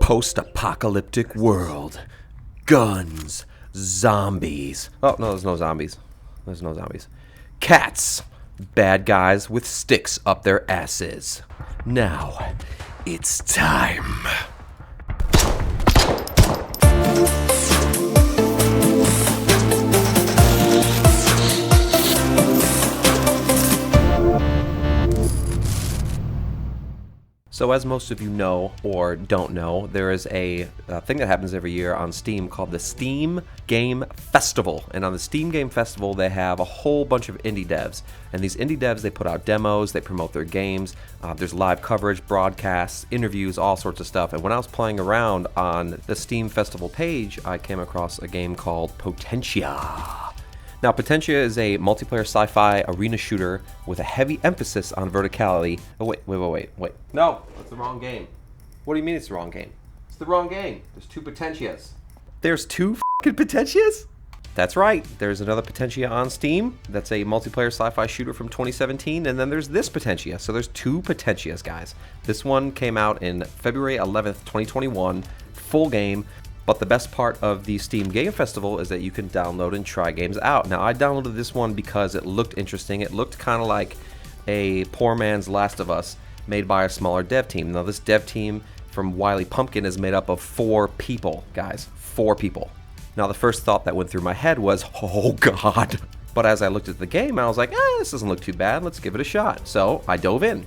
post-apocalyptic world. Guns, zombies. Oh, no, there's no zombies. There's no zombies. Cats. Bad guys with sticks up their asses. Now, it's time. So as most of you know or don't know, there is a thing that happens every year on Steam called the Steam Game Festival. And on the Steam Game Festival, they have a whole bunch of indie devs. And these indie devs, they put out demos, they promote their games. There's live coverage, broadcasts, interviews, all sorts of stuff. And when I was playing around on the Steam Festival page, I came across a game called Potentia. Now, Potentia is a multiplayer sci-fi arena shooter with a heavy emphasis on verticality. Oh, wait. No, that's the wrong game. What do you mean it's the wrong game? It's the wrong game. There's two Potentias. There's two f***ing Potentias? That's right. There's another Potentia on Steam. That's a multiplayer sci-fi shooter from 2017. And then there's this Potentia. So there's two Potentias, guys. This one came out in February 11th, 2021. Full game. But the best part of the Steam Game Festival is that you can download and try games out. Now, I downloaded this one because it looked interesting. It looked kind of like a poor man's Last of Us made by a smaller dev team. Now, this dev team from Wiley Pumpkin is made up of 4 people, guys. 4 people. Now, the first thought that went through my head was, oh, God. But as I looked at the game, I was like, this doesn't look too bad. Let's give it a shot. So I dove in.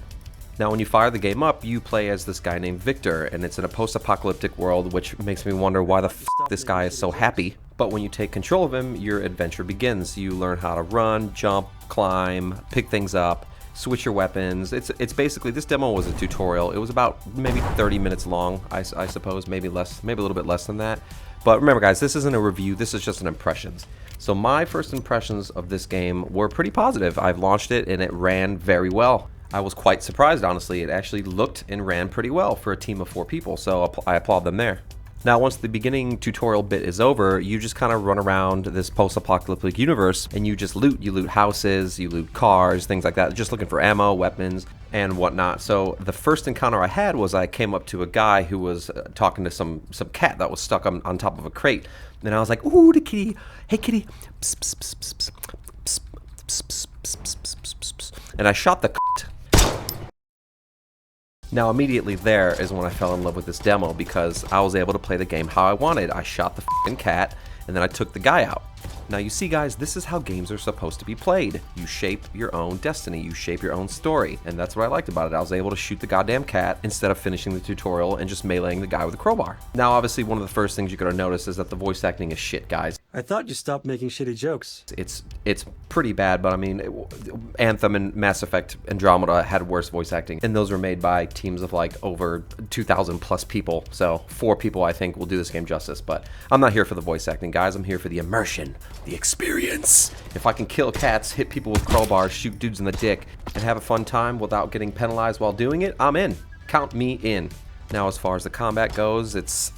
Now, when you fire the game up, you play as this guy named Victor, and it's in a post-apocalyptic world, which makes me wonder why the f this guy is so happy. But when you take control of him, your adventure begins. You learn how to run, jump, climb, pick things up, switch your weapons. It's basically, this demo was a tutorial. It was about maybe 30 minutes long, I suppose, maybe less, maybe a little bit less than that. But remember, guys, this isn't a review. This is just an impressions. So my first impressions of this game were pretty positive. I've launched it, and it ran very well. I was quite surprised, honestly. It actually looked and ran pretty well for a team of 4 people, so I applaud them there. Now, once the beginning tutorial bit is over, you just kind of run around this post-apocalyptic universe, and you just loot. You loot houses, you loot cars, things like that, just looking for ammo, weapons, and whatnot. So the first encounter I had was I came up to a guy who was talking to some cat that was stuck on top of a crate. And I was like, ooh, the kitty. Hey, kitty. Psst, psst, psst, psst, psst, psst, psst, psst, psst, psst, psst. And I shot the Now, immediately there is when I fell in love with this demo because I was able to play the game how I wanted. I shot the f***ing cat, and then I took the guy out. Now, you see, guys, this is how games are supposed to be played. You shape your own destiny. You shape your own story, and that's what I liked about it. I was able to shoot the goddamn cat instead of finishing the tutorial and just meleeing the guy with a crowbar. Now, obviously, one of the first things you're going to notice is that the voice acting is shit, guys. I thought you stopped making shitty jokes. It's pretty bad, but I mean, Anthem and Mass Effect Andromeda had worse voice acting, and those were made by teams of like over 2,000 plus people. So 4 people, I think, will do this game justice. But I'm not here for the voice acting, guys. I'm here for the immersion, the experience. If I can kill cats, hit people with crowbars, shoot dudes in the dick, and have a fun time without getting penalized while doing it, I'm in. Count me in. Now, as far as the combat goes, it's...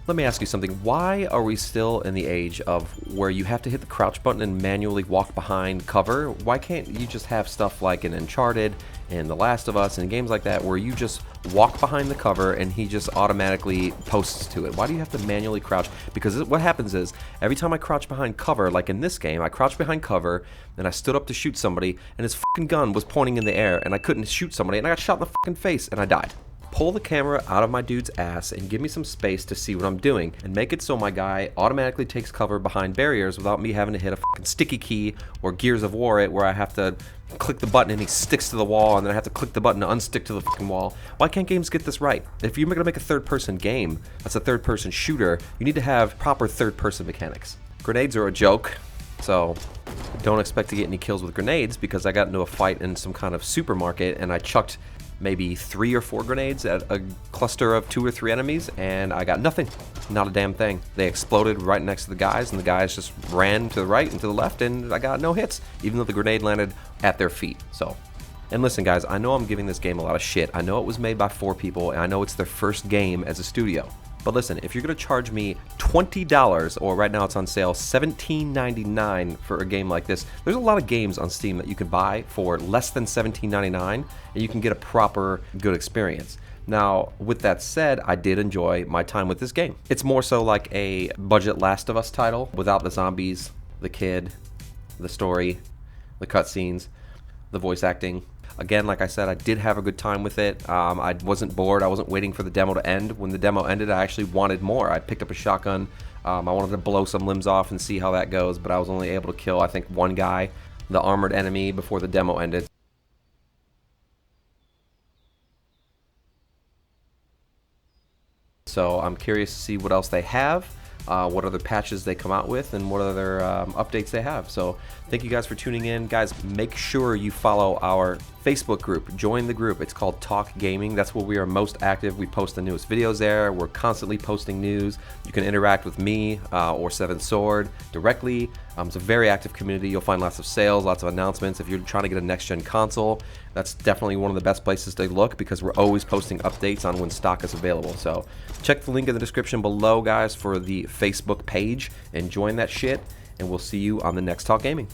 Let me ask you something. Why are we still in the age of where you have to hit the crouch button and manually walk behind cover? Why can't you just have stuff like in Uncharted and The Last of Us and games like that where you just walk behind the cover and he just automatically posts to it? Why do you have to manually crouch? Because what happens is every time I crouch behind cover, like in this game, I crouched behind cover and I stood up to shoot somebody and his fucking gun was pointing in the air and I couldn't shoot somebody and I got shot in the fucking face and I died. Pull the camera out of my dude's ass and give me some space to see what I'm doing and make it so my guy automatically takes cover behind barriers without me having to hit a fucking sticky key or Gears of War it where I have to click the button and he sticks to the wall and then I have to click the button to unstick to the fucking wall. Why can't games get this right? If you're gonna make a third-person game that's a third-person shooter, you need to have proper third-person mechanics. Grenades are a joke, so don't expect to get any kills with grenades because I got into a fight in some kind of supermarket and I chucked maybe 3 or 4 grenades at a cluster of 2 or 3 enemies, and I got nothing. Not a damn thing. They exploded right next to the guys, and the guys just ran to the right and to the left, and I got no hits, even though the grenade landed at their feet. So, and listen, guys, I know I'm giving this game a lot of shit. I know it was made by 4 people, and I know it's their first game as a studio. But listen, if you're going to charge me $20, or right now it's on sale, $17.99 for a game like this, there's a lot of games on Steam that you can buy for less than $17.99, and you can get a proper, good experience. Now, with that said, I did enjoy my time with this game. It's more so like a budget Last of Us title without the zombies, the kid, the story, the cutscenes, the voice acting. Again, like I said, I did have a good time with it. I wasn't bored. I wasn't waiting for the demo to end. When the demo ended, I actually wanted more. I picked up a shotgun. I wanted to blow some limbs off and see how that goes, but I was only able to kill, I think, one guy, the armored enemy, before the demo ended. So I'm curious to see what else they have, what other patches they come out with, and what other updates they have. So thank you guys for tuning in. Guys, make sure you follow our Facebook group. Join the group. It's called Talk Gaming. That's where we are most active. We post the newest videos there. We're constantly posting news. You can interact with me or Seven Sword directly. It's a very active community. You'll find lots of sales, lots of announcements. If you're trying to get a next-gen console, that's definitely one of the best places to look because we're always posting updates on when stock is available. So check the link in the description below, guys, for the Facebook page and join that shit. And we'll see you on the next Talk Gaming.